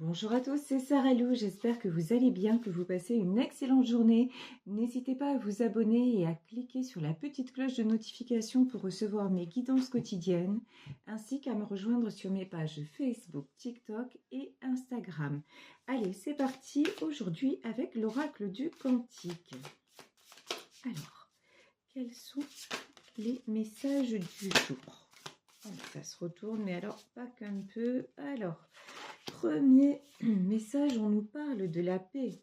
Bonjour à tous, c'est Sarah Lou, j'espère que vous allez bien, que vous passez une excellente journée. N'hésitez pas à vous abonner et à cliquer sur la petite cloche de notification pour recevoir mes guidances quotidiennes, ainsi qu'à me rejoindre sur mes pages Facebook, TikTok et Instagram. Allez, c'est parti aujourd'hui avec l'oracle du Cantique. Alors, quels sont les messages du jour? Ça se retourne, mais alors pas qu'un peu. Alors, premier message, on nous parle de la paix,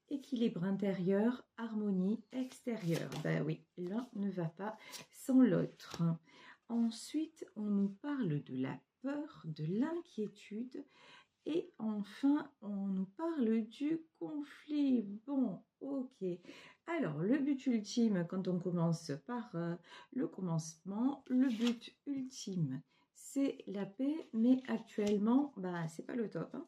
équilibre intérieur, harmonie extérieure. Ben oui, l'un ne va pas sans l'autre. Ensuite, on nous parle de la peur, de l'inquiétude. Et enfin, on nous parle du conflit. Bon, ok. Alors, le but ultime, quand on commence par le commencement, le but ultime, c'est la paix, mais actuellement, bah, c'est pas le top. Hein.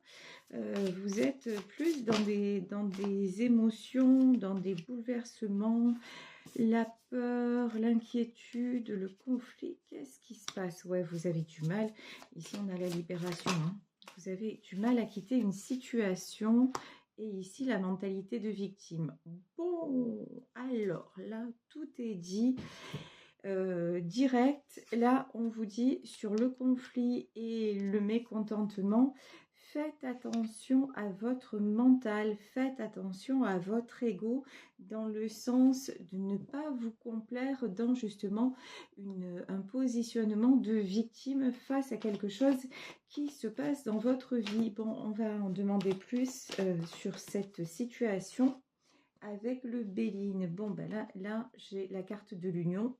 Vous êtes plus dans des émotions, dans des bouleversements, la peur, l'inquiétude, le conflit. Qu'est-ce qui se passe? Ouais, vous avez du mal. Ici, on a la libération. Hein. Vous avez du mal à quitter une situation. Et ici, la mentalité de victime. Bon, alors là, tout est dit. Direct, là, on vous dit sur le conflit et le mécontentement, faites attention à votre mental, faites attention à votre ego, dans le sens de ne pas vous complaire dans justement un positionnement de victime face à quelque chose qui se passe dans votre vie. Bon, on va en demander plus sur cette situation avec le Béline. Bon, ben là j'ai la carte de l'union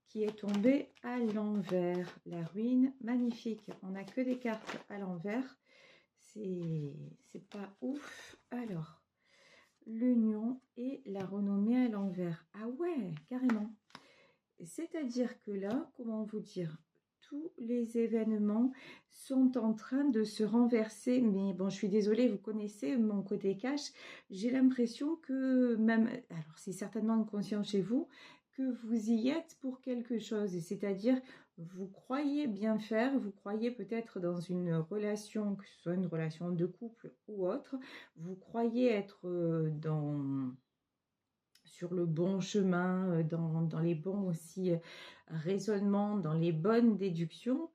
qui est tombée à l'envers. La ruine, magnifique. On n'a que des cartes à l'envers. C'est pas ouf. Alors, l'union et la renommée à l'envers. Ah ouais, carrément. C'est-à-dire que là, comment vous dire, tous les événements sont en train de se renverser. Mais bon, je suis désolée, vous connaissez mon côté cash. J'ai l'impression que même, alors c'est certainement inconscient chez vous, que vous y êtes pour quelque chose. C'est-à-dire, vous croyez bien faire, vous croyez peut-être dans une relation, que ce soit une relation de couple ou autre, vous croyez être sur le bon chemin, dans les bons aussi raisonnements, dans les bonnes déductions,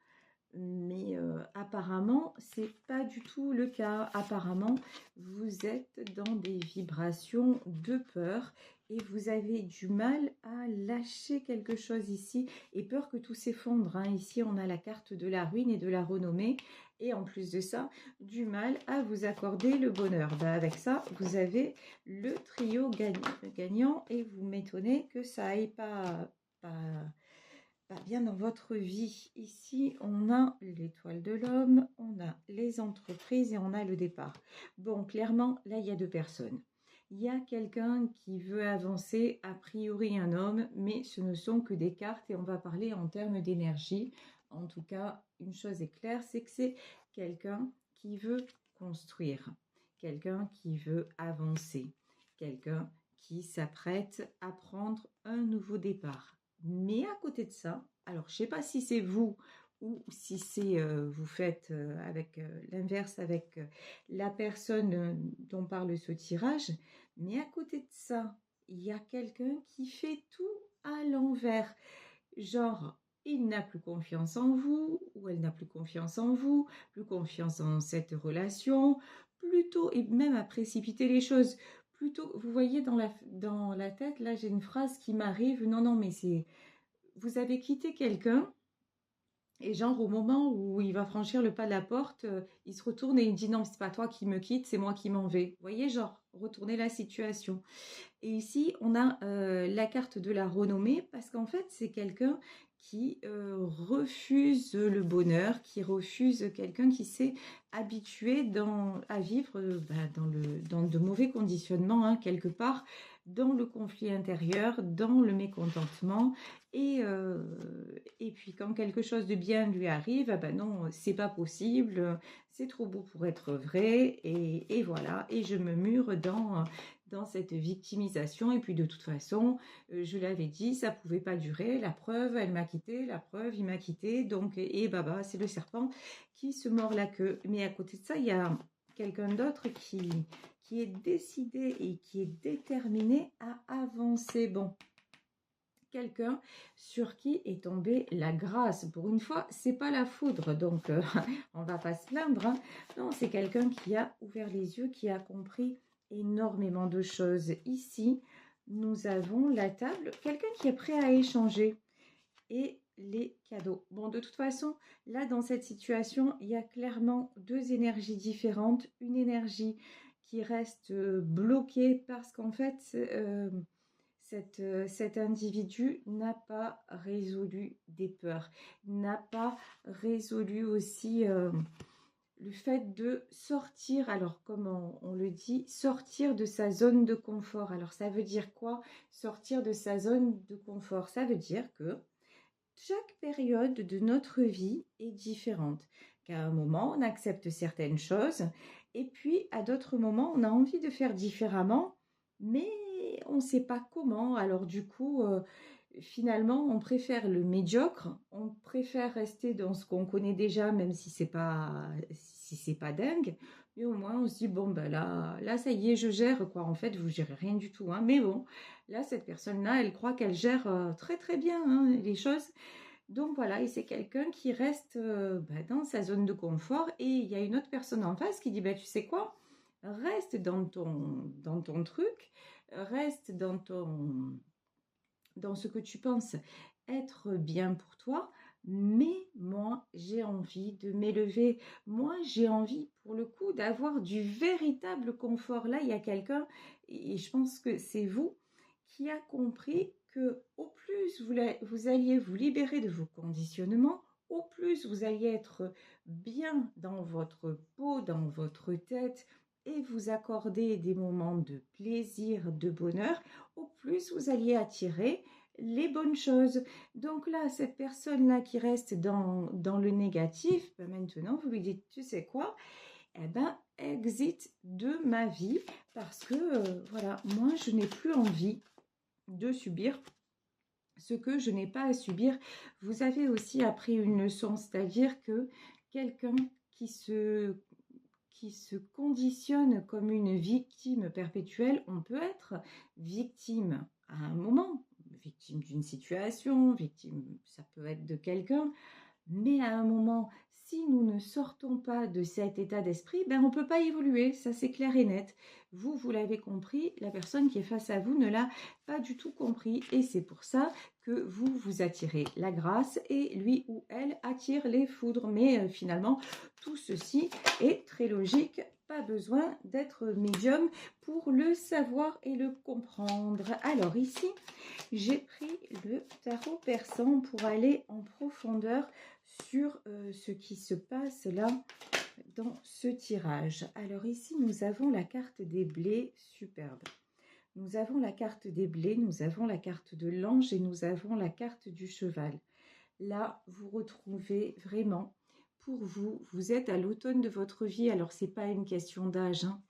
mais apparemment, c'est pas du tout le cas. Apparemment, vous êtes dans des vibrations de peur et vous avez du mal à lâcher quelque chose ici et peur que tout s'effondre. Hein. Ici, on a la carte de la ruine et de la renommée et en plus de ça, du mal à vous accorder le bonheur. Ben, avec ça, vous avez le trio gagnant et vous m'étonnez que ça aille pas bien dans votre vie. Ici, on a l'étoile de l'homme, on a les entreprises et on a le départ. Bon, clairement, là, il y a deux personnes. Il y a quelqu'un qui veut avancer, a priori un homme, mais ce ne sont que des cartes et on va parler en termes d'énergie. En tout cas, une chose est claire, c'est que c'est quelqu'un qui veut construire, quelqu'un qui veut avancer, quelqu'un qui s'apprête à prendre un nouveau départ. Mais à côté de ça, alors je ne sais pas si c'est vous ou si c'est vous faites avec l'inverse avec la personne dont parle ce tirage, mais à côté de ça, il y a quelqu'un qui fait tout à l'envers. Genre, il n'a plus confiance en vous ou elle n'a plus confiance en vous, plus confiance en cette relation, plutôt, et même à précipiter les choses. Plutôt, vous voyez dans la tête, là j'ai une phrase qui m'arrive, non, mais c'est, vous avez quitté quelqu'un, et genre au moment où il va franchir le pas de la porte, il se retourne et il dit non, c'est pas toi qui me quitte, c'est moi qui m'en vais. Vous voyez, genre, retourner la situation. Et ici, on a la carte de la renommée parce qu'en fait, c'est quelqu'un qui refuse le bonheur, qui refuse quelqu'un qui s'est habitué à vivre dans de mauvais conditionnements, hein, quelque part, dans le conflit intérieur, dans le mécontentement. Et puis, quand quelque chose de bien lui arrive, ah ben non, c'est pas possible, c'est trop beau pour être vrai. Et voilà, et je me mure dans dans cette victimisation. Et puis de toute façon, je l'avais dit, ça ne pouvait pas durer. La preuve, elle m'a quitté. La preuve, il m'a quitté. Donc, et baba, c'est le serpent qui se mord la queue. Mais à côté de ça, il y a quelqu'un d'autre qui est décidé et qui est déterminé à avancer. Bon, quelqu'un sur qui est tombée la grâce. Pour une fois, c'est pas la foudre, donc on va pas se plaindre. Hein. Non, c'est quelqu'un qui a ouvert les yeux, qui a compris énormément de choses. Ici, nous avons la table, quelqu'un qui est prêt à échanger et les cadeaux. Bon, de toute façon, là, dans cette situation, il y a clairement deux énergies différentes. Une énergie qui reste bloquée parce qu'en fait, cet individu n'a pas résolu des peurs, n'a pas résolu aussi le fait de sortir, alors comme on le dit, sortir de sa zone de confort. Alors ça veut dire quoi? Sortir de sa zone de confort, ça veut dire que chaque période de notre vie est différente. Qu'à un moment, on accepte certaines choses et puis à d'autres moments, on a envie de faire différemment, mais on ne sait pas comment. Alors du coup, finalement, on préfère le médiocre, on préfère rester dans ce qu'on connaît déjà, même si c'est pas dingue. Mais au moins, on se dit, bon, ben là, ça y est, je gère, quoi. En fait, vous gérez rien du tout, hein. Mais bon, là, cette personne-là, elle croit qu'elle gère très, très bien hein, les choses. Donc voilà, et c'est quelqu'un qui reste dans sa zone de confort. Et il y a une autre personne en face qui dit, tu sais quoi? Reste dans ton truc, reste dans ce que tu penses être bien pour toi, mais moi, j'ai envie de m'élever. Moi, j'ai envie, pour le coup, d'avoir du véritable confort. Là, il y a quelqu'un, et je pense que c'est vous, qui a compris que au plus vous alliez vous libérer de vos conditionnements, au plus vous alliez être bien dans votre peau, dans votre tête, et vous accorder des moments de plaisir, de bonheur, au plus vous alliez attirer les bonnes choses. Donc là, cette personne-là qui reste dans le négatif, maintenant, vous lui dites, tu sais quoi? Eh ben, exit de ma vie parce que, voilà, moi, je n'ai plus envie de subir ce que je n'ai pas à subir. Vous avez aussi appris une leçon, c'est-à-dire que quelqu'un qui se conditionne comme une victime perpétuelle, on peut être victime à un moment, victime d'une situation, victime, ça peut être de quelqu'un, mais à un moment, si nous ne sortons pas de cet état d'esprit, on ne peut pas évoluer, ça c'est clair et net. Vous l'avez compris, la personne qui est face à vous ne l'a pas du tout compris et c'est pour ça que vous attirez la grâce et lui ou elle attire les foudres. Mais finalement, tout ceci est très logique, pas besoin d'être médium pour le savoir et le comprendre. Alors ici, j'ai pris le tarot persan pour aller en profondeur sur ce qui se passe là dans ce tirage. Alors ici, nous avons la carte des blés, superbe. Nous avons la carte des blés, nous avons la carte de l'ange et nous avons la carte du cheval. Là, vous retrouvez vraiment, pour vous, vous êtes à l'automne de votre vie. Alors, ce n'est pas une question d'âge, hein.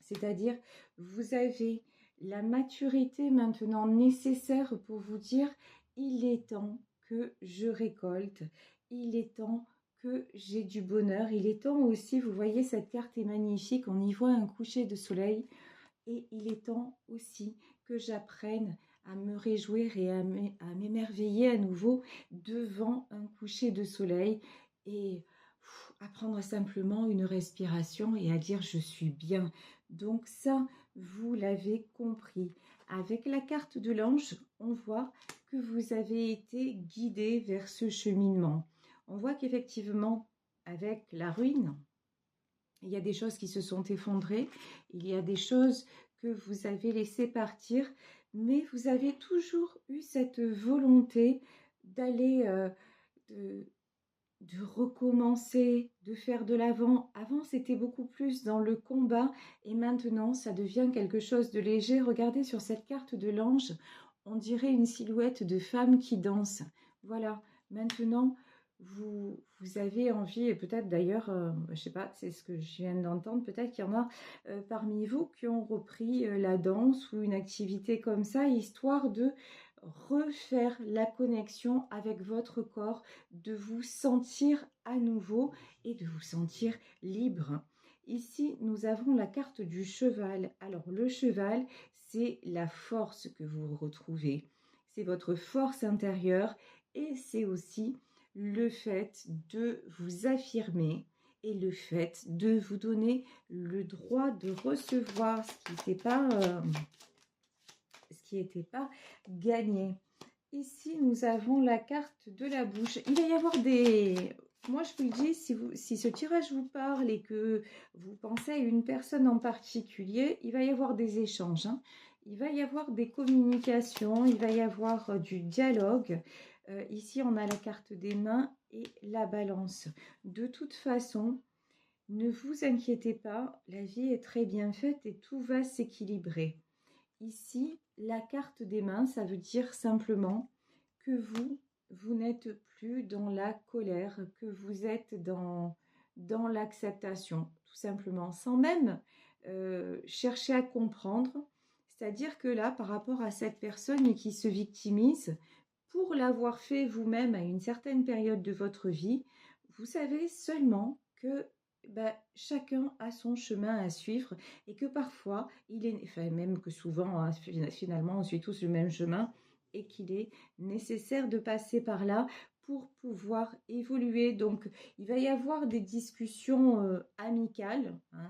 C'est-à-dire, vous avez la maturité maintenant nécessaire pour vous dire, il est temps que je récolte, il est temps que j'ai du bonheur, il est temps aussi, vous voyez, cette carte est magnifique, on y voit un coucher de soleil, et il est temps aussi que j'apprenne à me réjouir et à m'émerveiller à nouveau devant un coucher de soleil et à prendre simplement une respiration et à dire je suis bien. Donc ça, vous l'avez compris. Avec la carte de l'ange, on voit que vous avez été guidé vers ce cheminement. On voit qu'effectivement, avec la ruine, il y a des choses qui se sont effondrées, il y a des choses que vous avez laissées partir, mais vous avez toujours eu cette volonté d'aller, de recommencer, de faire de l'avant. Avant, c'était beaucoup plus dans le combat et maintenant, ça devient quelque chose de léger. Regardez sur cette carte de l'ange, on dirait une silhouette de femme qui danse. Voilà, maintenant, vous avez envie, et peut-être d'ailleurs, je sais pas, c'est ce que je viens d'entendre, peut-être qu'il y en a parmi vous qui ont repris la danse ou une activité comme ça, histoire de refaire la connexion avec votre corps, de vous sentir à nouveau et de vous sentir libre. Ici, nous avons la carte du cheval. Alors, le cheval, c'est la force que vous retrouvez. C'est votre force intérieure et c'est aussi le fait de vous affirmer et le fait de vous donner le droit de recevoir ce qui n'était pas gagné. Ici, nous avons la carte de la bouche. Il va y avoir des... Moi, je vous le dis, si ce tirage vous parle et que vous pensez à une personne en particulier, il va y avoir des échanges, hein. Il va y avoir des communications, il va y avoir du dialogue. Ici, on a la carte des mains et la balance. De toute façon, ne vous inquiétez pas, la vie est très bien faite et tout va s'équilibrer. Ici, la carte des mains, ça veut dire simplement que vous n'êtes plus dans la colère, que vous êtes dans l'acceptation, tout simplement, sans même chercher à comprendre. C'est-à-dire que là, par rapport à cette personne qui se victimise, pour l'avoir fait vous-même à une certaine période de votre vie, vous savez seulement que chacun a son chemin à suivre et que parfois, même que souvent, hein, finalement, on suit tous le même chemin et qu'il est nécessaire de passer par là pour pouvoir évoluer. Donc, il va y avoir des discussions amicales, hein,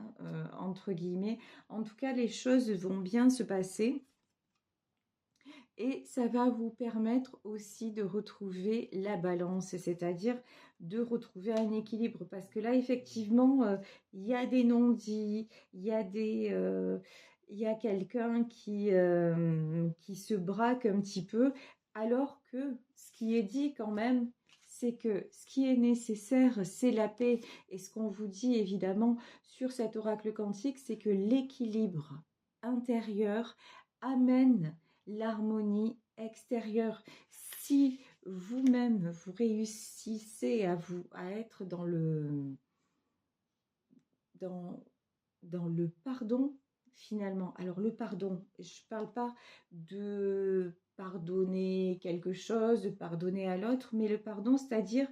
entre guillemets. En tout cas, les choses vont bien se passer. Et ça va vous permettre aussi de retrouver la balance, c'est-à-dire de retrouver un équilibre. Parce que là, effectivement, il y a des non-dits, il y a quelqu'un qui se braque un petit peu, alors que ce qui est dit quand même, c'est que ce qui est nécessaire, c'est la paix. Et ce qu'on vous dit évidemment sur cet oracle quantique, c'est que l'équilibre intérieur amène l'harmonie extérieure. Si vous-même, vous réussissez à être dans le pardon, finalement. Alors, le pardon, je ne parle pas de pardonner quelque chose, de pardonner à l'autre, mais le pardon, c'est-à-dire,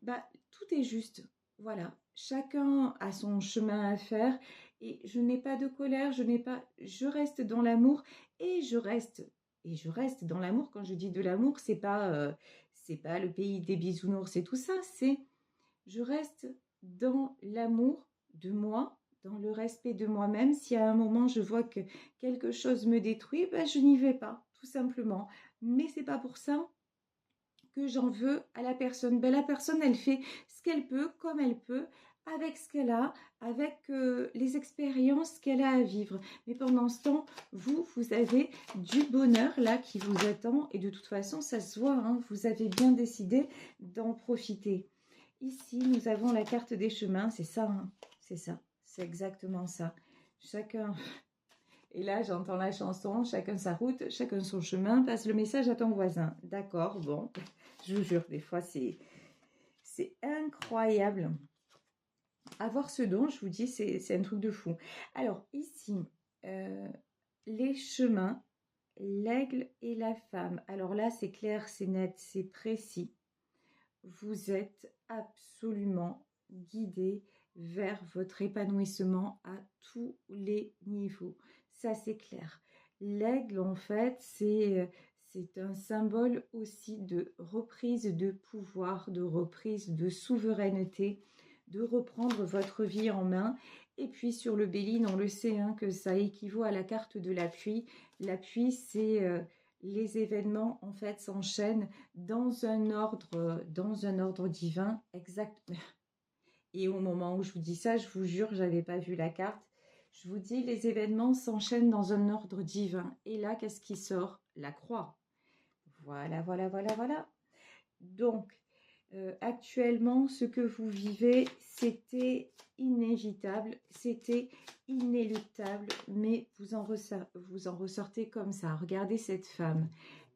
tout est juste. Voilà, chacun a son chemin à faire et je n'ai pas de colère, je reste dans l'amour et je reste dans l'amour. Quand je dis de l'amour, c'est pas le pays des bisounours et tout ça, c'est je reste dans l'amour de moi, dans le respect de moi-même. Si à un moment je vois que quelque chose me détruit, je n'y vais pas, tout simplement. Mais c'est pas pour ça que j'en veux à la personne. La personne, elle fait ce qu'elle peut, comme elle peut, avec ce qu'elle a, avec les expériences qu'elle a à vivre. Mais pendant ce temps, vous avez du bonheur là qui vous attend. Et de toute façon, ça se voit, hein, vous avez bien décidé d'en profiter. Ici, nous avons la carte des chemins. C'est ça, hein, c'est ça. C'est exactement ça. Chacun... Et là, j'entends la chanson, chacun sa route, chacun son chemin, passe le message à ton voisin. D'accord, bon, je vous jure, des fois, c'est incroyable. Avoir ce don, je vous dis, c'est un truc de fou. Alors, ici, les chemins, l'aigle et la femme. Alors là, c'est clair, c'est net, c'est précis. Vous êtes absolument guidé vers votre épanouissement à tous les niveaux. Ça, c'est clair. L'aigle, en fait, c'est un symbole aussi de reprise de pouvoir, de reprise de souveraineté, de reprendre votre vie en main. Et puis sur le Béline, on le sait, hein, que ça équivaut à la carte de l'appui. L'appui, c'est les événements, en fait, s'enchaînent dans un ordre divin exact. Et au moment où je vous dis ça, je vous jure, je n'avais pas vu la carte. Je vous dis, les événements s'enchaînent dans un ordre divin. Et là, qu'est-ce qui sort? La croix. Voilà, voilà, voilà, voilà. Donc, actuellement, ce que vous vivez, c'était inévitable, c'était inéluctable, mais vous en ressortez comme ça. Regardez cette femme.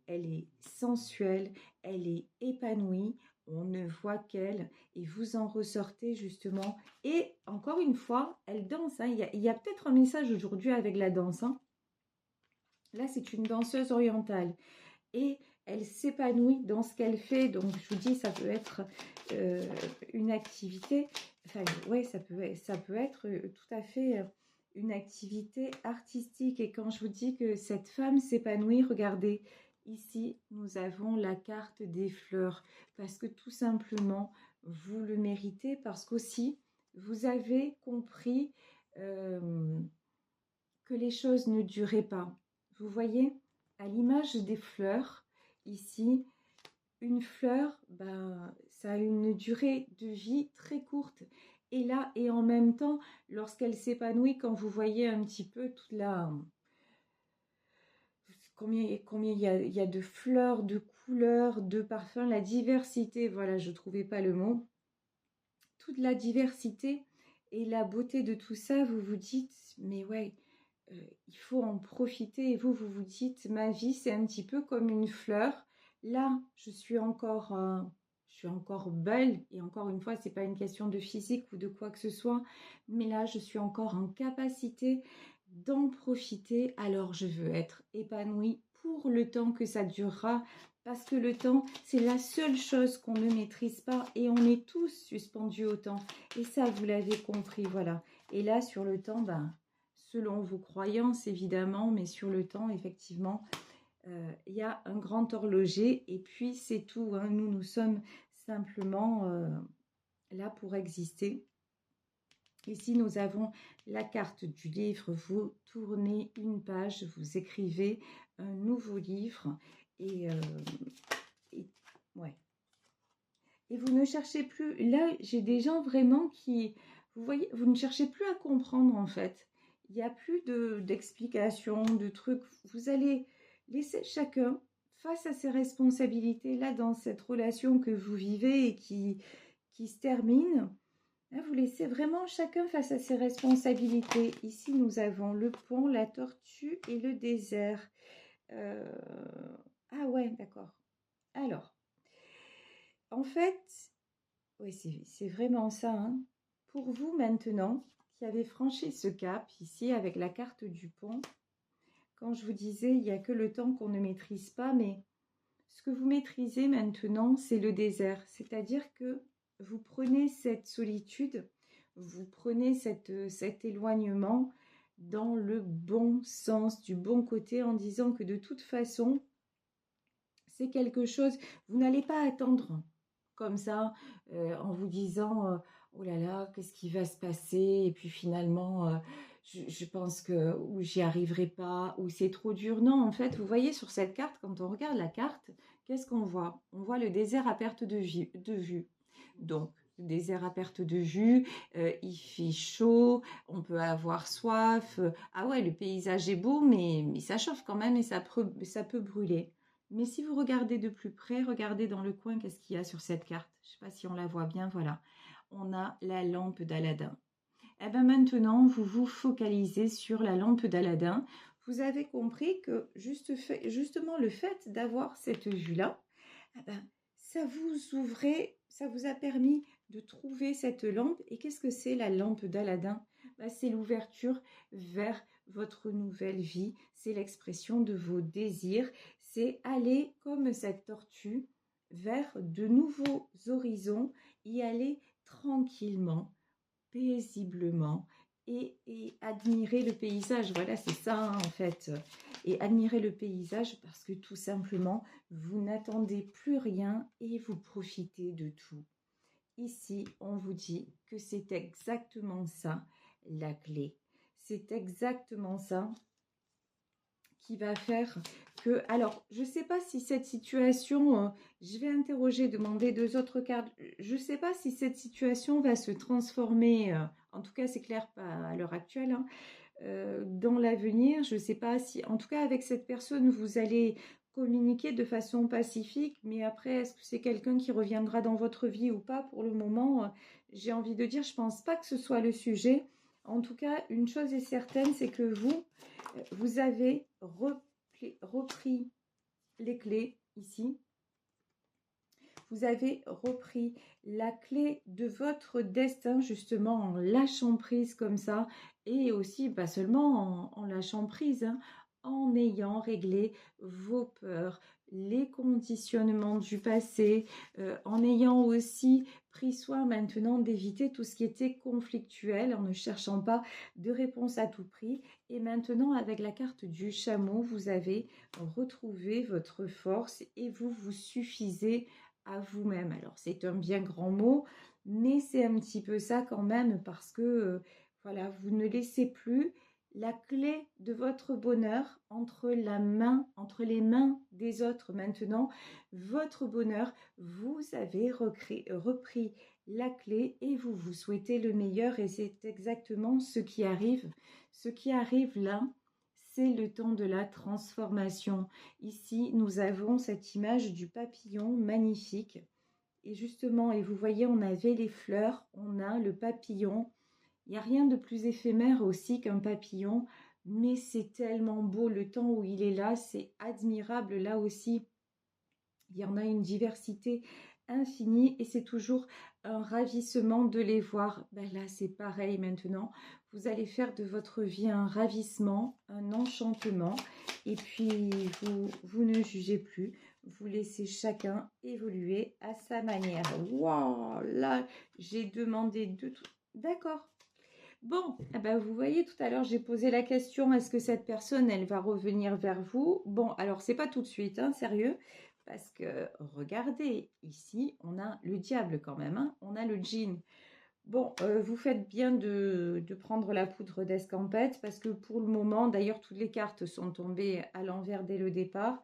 Elle est sensuelle, elle est épanouie. on ne voit qu'elle, et vous en ressortez justement. Et encore une fois, elle danse, hein. Il y a peut-être un message aujourd'hui avec la danse, hein. Là, c'est une danseuse orientale. Et elle s'épanouit dans ce qu'elle fait. Donc, je vous dis, ça peut être une activité. Enfin, ouais, ça peut être tout à fait une activité artistique. Et quand je vous dis que cette femme s'épanouit, regardez, ici, nous avons la carte des fleurs. Parce que tout simplement, vous le méritez. Parce qu'aussi, vous avez compris que les choses ne duraient pas. Vous voyez, à l'image des fleurs, ici, une fleur, ben, ça a une durée de vie très courte. Et là, et en même temps, lorsqu'elle s'épanouit, quand vous voyez un petit peu toute la... Combien il y a de fleurs, de couleurs, de parfums, la diversité, voilà, je ne trouvais pas le mot. Toute la diversité et la beauté de tout ça, vous vous dites, mais ouais, il faut en profiter. Et vous vous dites, ma vie, c'est un petit peu comme une fleur. Là, je suis encore belle. Et encore une fois, ce n'est pas une question de physique ou de quoi que ce soit. Mais là, je suis encore en capacité d'en profiter. Alors, je veux être épanouie pour le temps que ça durera. Parce que le temps, c'est la seule chose qu'on ne maîtrise pas. Et on est tous suspendus au temps. Et ça, vous l'avez compris, voilà. Et là, sur le temps, ben, selon vos croyances évidemment, mais sur le temps, effectivement, il y a un grand horloger et puis c'est tout, hein. Nous sommes simplement là pour exister. Ici, nous avons la carte du livre. Vous tournez une page, vous écrivez un nouveau livre et ouais. Et vous ne cherchez plus. Là, j'ai des gens vraiment qui, vous voyez, vous ne cherchez plus à comprendre en fait. Il n'y a plus d'explications, de trucs. Vous allez laisser chacun face à ses responsabilités là dans cette relation que vous vivez et qui se termine. Là, vous laissez vraiment chacun face à ses responsabilités. Ici, nous avons le pont, la tortue et le désert. Ah ouais, d'accord. Alors, en fait, oui, c'est vraiment ça, hein. Pour vous maintenant, qui avez franchi ce cap ici avec la carte du pont, quand je vous disais, il n'y a que le temps qu'on ne maîtrise pas, mais ce que vous maîtrisez maintenant, c'est le désert. C'est-à-dire que vous prenez cette solitude, vous prenez cet éloignement dans le bon sens, du bon côté, en disant que de toute façon, c'est quelque chose, vous n'allez pas attendre comme ça, en vous disant oh là là, qu'est-ce qui va se passer? Et puis finalement, je pense que ou j'y arriverai pas, ou c'est trop dur. Non, en fait, vous voyez sur cette carte, quand on regarde la carte, qu'est-ce qu'on voit? On voit le désert à perte de vue. Donc, le désert à perte de vue, il fait chaud, on peut avoir soif. Ah ouais, le paysage est beau, mais ça chauffe quand même et ça peut brûler. Mais si vous regardez de plus près, regardez dans le coin, qu'est-ce qu'il y a sur cette carte? Je ne sais pas si on la voit bien, voilà. On a la lampe d'Aladin. Et bien maintenant, vous vous focalisez sur la lampe d'Aladin. Vous avez compris que justement le fait d'avoir cette vue-là, eh ben, ça vous ouvrait, ça vous a permis de trouver cette lampe. Et qu'est-ce que c'est la lampe d'Aladin? Ben, c'est l'ouverture vers votre nouvelle vie. C'est l'expression de vos désirs. C'est aller comme cette tortue vers de nouveaux horizons, y aller tranquillement, paisiblement et admirer le paysage. Voilà, c'est ça hein, en fait. Et admirer le paysage parce que tout simplement, vous n'attendez plus rien et vous profitez de tout. Ici, on vous dit que c'est exactement ça, la clé. C'est exactement ça qui va faire que... Alors, je ne sais pas si cette situation... je vais interroger, demander 2 autres cartes. Je ne sais pas si cette situation va se transformer... en tout cas, c'est clair, pas à l'heure actuelle. Hein, dans l'avenir, je ne sais pas si... En tout cas, avec cette personne, vous allez communiquer de façon pacifique. Mais après, est-ce que c'est quelqu'un qui reviendra dans votre vie ou pas? Pour le moment, j'ai envie de dire, je ne pense pas que ce soit le sujet. En tout cas, une chose est certaine, c'est que vous avez repris les clés ici. vous avez repris la clé de votre destin, justement, en lâchant prise comme ça, et aussi, pas seulement en lâchant prise, hein, en ayant réglé vos peurs, les conditionnements du passé, en ayant aussi pris soin maintenant d'éviter tout ce qui était conflictuel, en ne cherchant pas de réponse à tout prix. Et maintenant, avec la carte du chameau, vous avez retrouvé votre force et vous vous suffisez à vous-même. Alors, c'est un bien grand mot, mais c'est un petit peu ça quand même parce que, voilà, vous ne laissez plus la clé de votre bonheur entre les mains des autres. Maintenant, votre bonheur, vous avez repris la clé et vous vous souhaitez le meilleur et c'est exactement ce qui arrive. Ce qui arrive là, c'est le temps de la transformation. Ici, nous avons cette image du papillon magnifique. Et justement, et vous voyez, on avait les fleurs, on a le papillon. Il n'y a rien de plus éphémère aussi qu'un papillon, mais c'est tellement beau le temps où il est là, c'est admirable là aussi. Il y en a une diversité infinie et c'est toujours un ravissement de les voir. Ben là, c'est pareil maintenant. Vous allez faire de votre vie un ravissement, un enchantement. Et puis, vous ne jugez plus. Vous laissez chacun évoluer à sa manière. Waouh, là, j'ai demandé de tout. D'accord. Bon, eh ben vous voyez, tout à l'heure, j'ai posé la question, est-ce que cette personne, elle va revenir vers vous? Bon, alors, c'est pas tout de suite, hein, sérieux, parce que, regardez, ici, on a le diable quand même, hein, on a le djinn. Bon, vous faites bien de prendre la poudre d'escampette, parce que pour le moment, d'ailleurs, toutes les cartes sont tombées à l'envers dès le départ.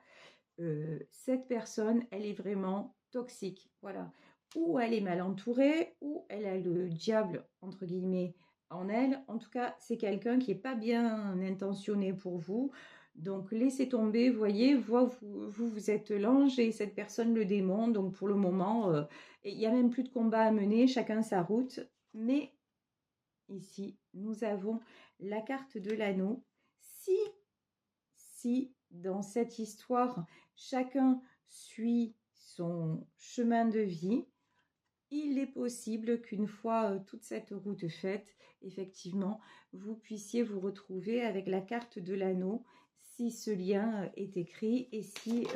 Cette personne, elle est vraiment toxique, voilà. Ou elle est mal entourée, ou elle a le diable, entre guillemets, en elle. En tout cas, c'est quelqu'un qui n'est pas bien intentionné pour vous. Donc, laissez tomber, voyez, vous êtes l'ange et cette personne le démon. Donc, pour le moment, il n'y a même plus de combat à mener, chacun sa route. Mais ici, nous avons la carte de l'anneau. Si dans cette histoire, chacun suit son chemin de vie, il est possible qu'une fois toute cette route faite, effectivement, vous puissiez vous retrouver avec la carte de l'anneau si ce lien est écrit et si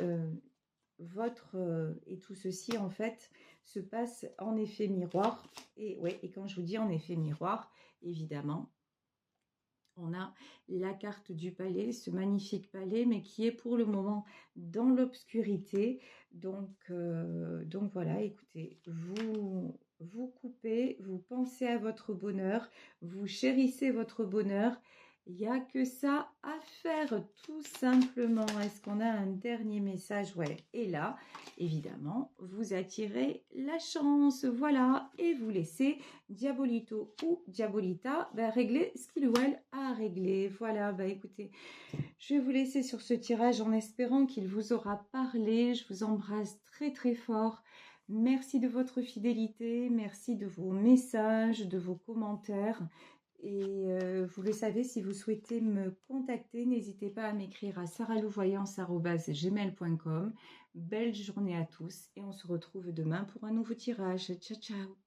et tout ceci en fait se passe en effet miroir. Et ouais, et quand je vous dis en effet miroir, évidemment, on a la carte du palais, ce magnifique palais, mais qui est pour le moment dans l'obscurité. Donc voilà, écoutez, vous coupez, vous pensez à votre bonheur, vous chérissez votre bonheur. Il n'y a que ça à faire, tout simplement. Est-ce qu'on a un dernier message? Ouais, et là, évidemment, vous attirez la chance, voilà, et vous laissez Diabolito ou Diabolita régler ce qu'il ou elle a à régler. Voilà, écoutez, je vais vous laisser sur ce tirage en espérant qu'il vous aura parlé. Je vous embrasse très très fort. Merci de votre fidélité, merci de vos messages, de vos commentaires. Et vous le savez, si vous souhaitez me contacter, n'hésitez pas à m'écrire à saralouvoyance@gmail.com. Belle journée à tous et on se retrouve demain pour un nouveau tirage. Ciao, ciao!